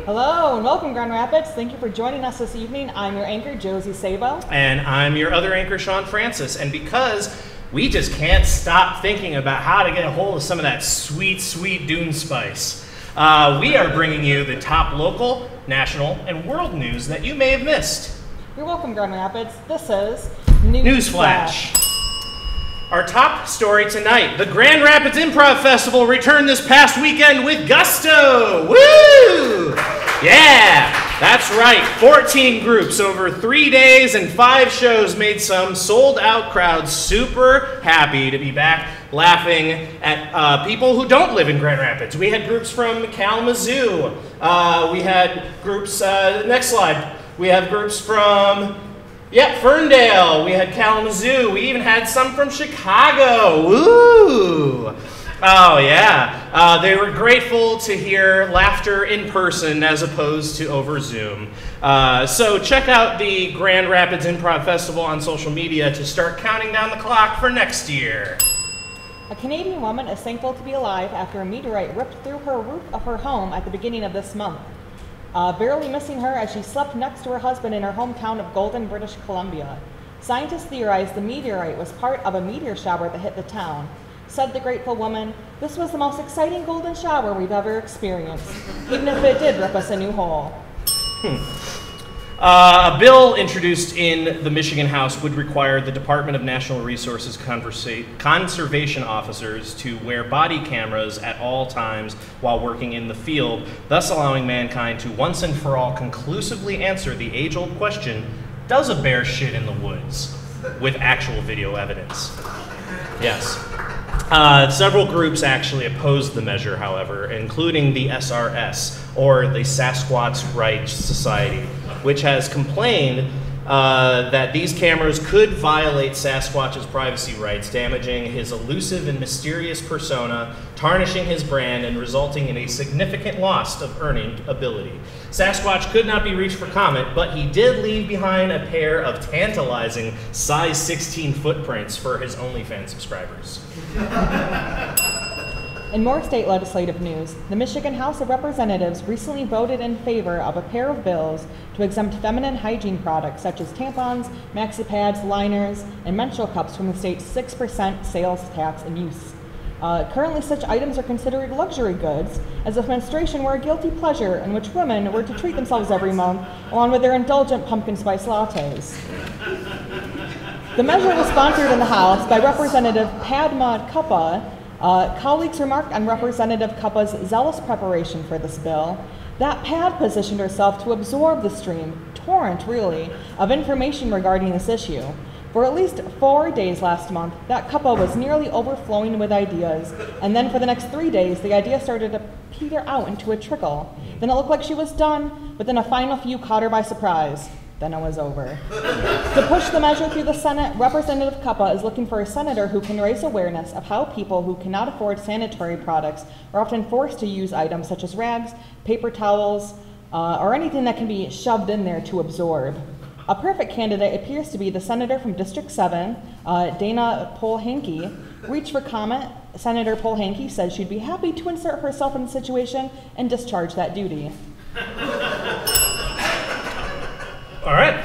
Hello and welcome, Grand Rapids. Thank you for joining us this evening. I'm your anchor, Josie Sabo. And I'm your other anchor, Sean Francis. And because we just can't stop thinking about how to get a hold of some of that sweet, sweet Dune spice, we are bringing you the top local, national, and world news that you may have missed. You're welcome, Grand Rapids. This is Newsflash. Our top story tonight, the Grand Rapids Improv Festival returned this past weekend with gusto! Woo! Yeah, that's right. 14 groups over 3 days and 5 shows made some sold-out crowds super happy to be back laughing at people who don't live in Grand Rapids. We had groups from Kalamazoo. We had groups, next slide. We have groups from Ferndale, we had Kalamazoo, we even had some from Chicago, woo! Oh yeah, they were grateful to hear laughter in person as opposed to over Zoom. So check out the Grand Rapids Improv Festival on social media to start counting down the clock for next year. A Canadian woman is thankful to be alive after a meteorite ripped through her roof of her home at the beginning of this month. Barely missing her as she slept next to her husband in her hometown of Golden, British Columbia. Scientists theorize the meteorite was part of a meteor shower that hit the town. Said the grateful woman, "This was the most exciting golden shower we've ever experienced, even if it did rip us a new hole." A bill introduced in the Michigan House would require the Department of Natural Resources conservation officers to wear body cameras at all times while working in the field, thus allowing mankind to once and for all conclusively answer the age-old question, does a bear shit in the woods? With actual video evidence. Yes. Several groups actually opposed the measure, however, including the SRS, or the Sasquatch Rights Society, which has complained that these cameras could violate Sasquatch's privacy rights, damaging his elusive and mysterious persona, tarnishing his brand, and resulting in a significant loss of earning ability. Sasquatch could not be reached for comment, but he did leave behind a pair of tantalizing size 16 footprints for his OnlyFans subscribers. In more state legislative news, the Michigan House of Representatives recently voted in favor of a pair of bills to exempt feminine hygiene products such as tampons, maxi pads, liners, and menstrual cups from the state's 6% sales tax and use. Currently, such items are considered luxury goods, as if menstruation were a guilty pleasure in which women were to treat themselves every month, along with their indulgent pumpkin spice lattes. The measure was sponsored in the House by Representative Padma Kuppa. Colleagues remarked on Representative Kuppa's zealous preparation for this bill. That Pad positioned herself to absorb the torrent really, of information regarding this issue. For at least 4 days last month, that Kuppa was nearly overflowing with ideas, and then for the next 3 days, the idea started to peter out into a trickle. Then it looked like she was done, but then a final few caught her by surprise. Then it was over. To push the measure through the Senate, Representative Kuppa is looking for a senator who can raise awareness of how people who cannot afford sanitary products are often forced to use items such as rags, paper towels, or anything that can be shoved in there to absorb. A perfect candidate appears to be the senator from District 7, Dana Polehanki. Reached for comment, Senator Polehanki said she'd be happy to insert herself in the situation and discharge that duty. All right.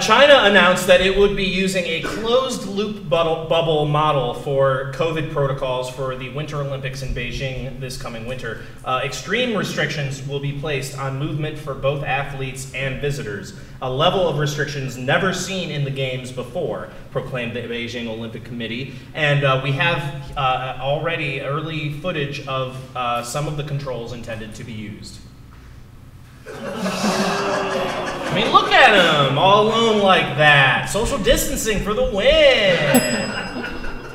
China announced that it would be using a closed-loop bubble model for COVID protocols for the Winter Olympics in Beijing this coming winter. Extreme restrictions will be placed on movement for both athletes and visitors, a level of restrictions never seen in the Games before, proclaimed the Beijing Olympic Committee. And we have already early footage of some of the controls intended to be used. I mean, look at him, all alone like that. Social distancing for the win.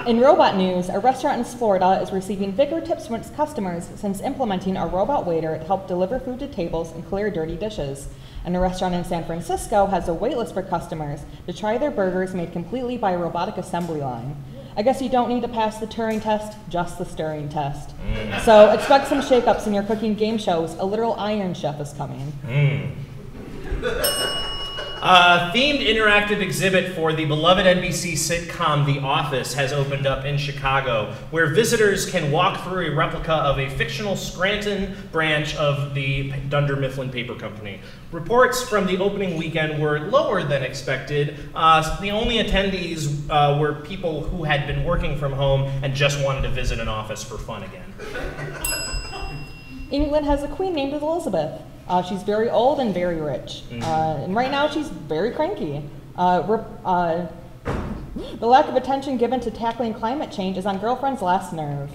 In robot news, a restaurant in Florida is receiving bigger tips from its customers since implementing a robot waiter to help deliver food to tables and clear dirty dishes. And a restaurant in San Francisco has a wait list for customers to try their burgers made completely by a robotic assembly line. I guess you don't need to pass the Turing test, just the stirring test. So expect some shakeups in your cooking game shows. A literal Iron Chef is coming. A themed interactive exhibit for the beloved NBC sitcom The Office has opened up in Chicago, where visitors can walk through a replica of a fictional Scranton branch of the Dunder Mifflin Paper Company. Reports from the opening weekend were lower than expected. The only attendees were people who had been working from home and just wanted to visit an office for fun again. England has a queen named Elizabeth. She's very old and very rich. And right now she's very cranky. The lack of attention given to tackling climate change is on girlfriend's last nerve.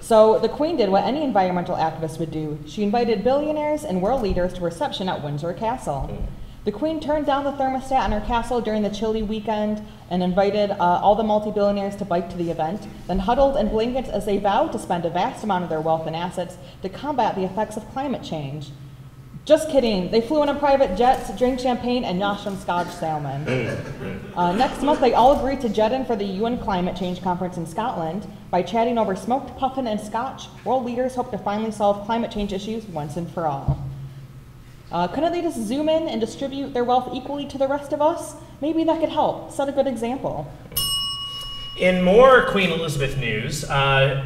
So the queen did what any environmental activist would do. She invited billionaires and world leaders to a reception at Windsor Castle. The queen turned down the thermostat in her castle during the chilly weekend and invited all the multi-billionaires to bike to the event, then huddled in blankets as they vowed to spend a vast amount of their wealth and assets to combat the effects of climate change. Just kidding. They flew in a private jets, drank champagne, and noshed on Scotch salmon. Next month, they all agreed to jet in for the UN Climate Change Conference in Scotland. By chatting over smoked puffin and scotch, world leaders hope to finally solve climate change issues once and for all. Couldn't they just zoom in and distribute their wealth equally to the rest of us? Maybe that could help. Set a good example. In more Queen Elizabeth news,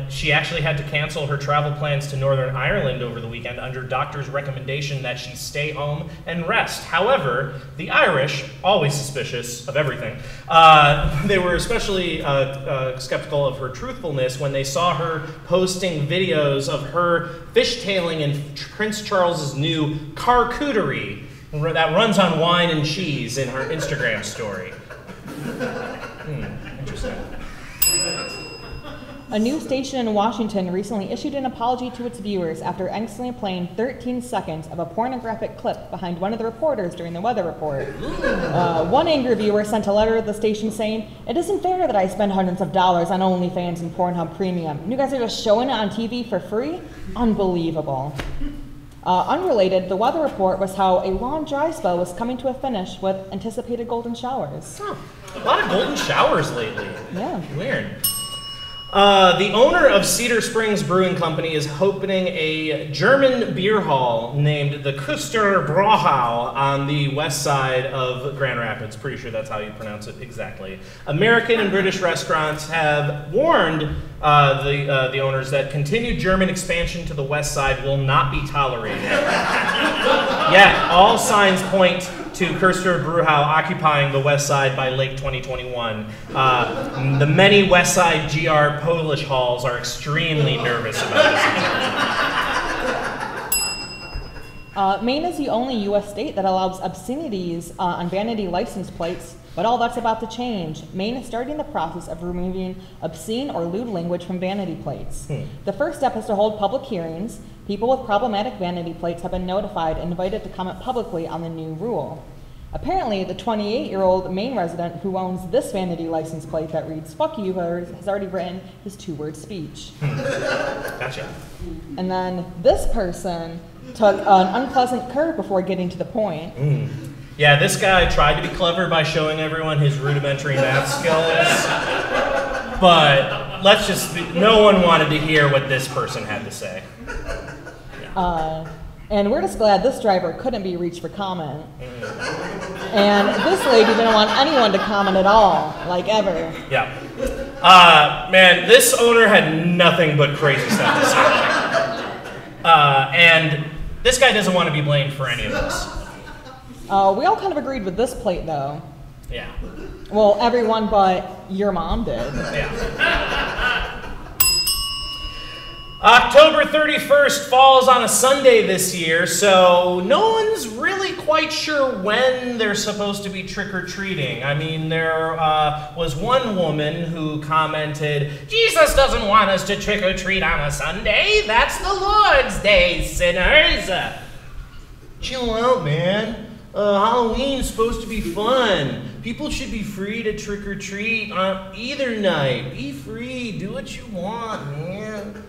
she actually had to cancel her travel plans to Northern Ireland over the weekend under doctors' recommendation that she stay home and rest. However, the Irish, always suspicious of everything, they were especially skeptical of her truthfulness when they saw her posting videos of her fishtailing in Prince Charles's new charcuterie that runs on wine and cheese in her Instagram story. Interesting. A news station in Washington recently issued an apology to its viewers after accidentally playing 13 seconds of a pornographic clip behind one of the reporters during the weather report. One angry viewer sent a letter to the station saying, "It isn't fair that I spend hundreds of dollars on OnlyFans and Pornhub Premium. And you guys are just showing it on TV for free? Unbelievable." Unrelated, the weather report was how a long dry spell was coming to a finish with anticipated golden showers. Huh. A lot of golden showers lately. Yeah. Weird. The owner of Cedar Springs Brewing Company is opening a German beer hall named the Küster Brauhau on the west side of Grand Rapids. Pretty sure that's how you pronounce it exactly. American and British restaurants have warned the owners that continued German expansion to the west side will not be tolerated. Yet, all signs point to Küster Brauhau occupying the west side by late 2021. The many west side GR Polish halls are extremely nervous about this. Maine is the only U.S. state that allows obscenities on vanity license plates, but all that's about to change. Maine is starting the process of removing obscene or lewd language from vanity plates. The first step is to hold public hearings. People with problematic vanity plates have been notified and invited to comment publicly on the new rule. Apparently, the 28-year-old Maine resident who owns this vanity license plate that reads "fuck you" has already written his two-word speech. Gotcha. And then this person took an unpleasant curve before getting to the point. Yeah, this guy tried to be clever by showing everyone his rudimentary math skills, but no one wanted to hear what this person had to say. And we're just glad this driver couldn't be reached for comment. And this lady didn't want anyone to comment at all, like ever. Yeah. Man, this owner had nothing but crazy stuff to say. And this guy doesn't want to be blamed for any of this. We all kind of agreed with this plate, though. Yeah. Well, everyone but your mom did. Yeah. October 31st falls on a Sunday this year, so no one's really quite sure when they're supposed to be trick-or-treating. I mean, there was one woman who commented, "Jesus doesn't want us to trick-or-treat on a Sunday. That's the Lord's Day, sinners." Chill out, man. Halloween's supposed to be fun. People should be free to trick or treat on either night. Be free, do what you want, man.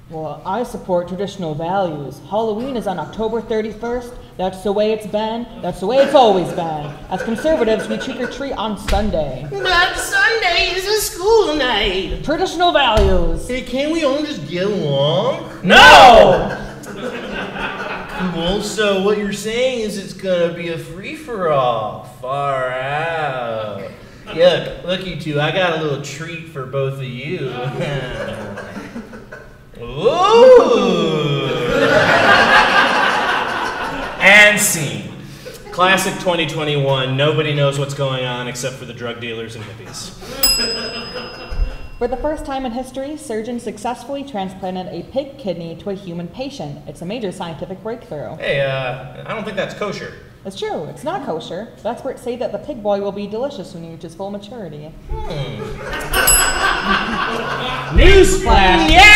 Well, I support traditional values. Halloween is on October 31st. That's the way it's been. That's the way it's always been. As conservatives, we trick or treat on Sunday. But Sunday is a school night. Traditional values. Hey, can't we all just get along? No! Cool, so what you're saying is it's gonna be a free-for-all. Far out. Yeah, look you two, I got a little treat for both of you. Ooh! And scene. Classic 2021, nobody knows what's going on except for the drug dealers and hippies. For the first time in history, surgeons successfully transplanted a pig kidney to a human patient. It's a major scientific breakthrough. Hey, I don't think that's kosher. It's true, it's not kosher. But experts say that the pig boy will be delicious when he reaches full maturity. Newsflash! Yeah!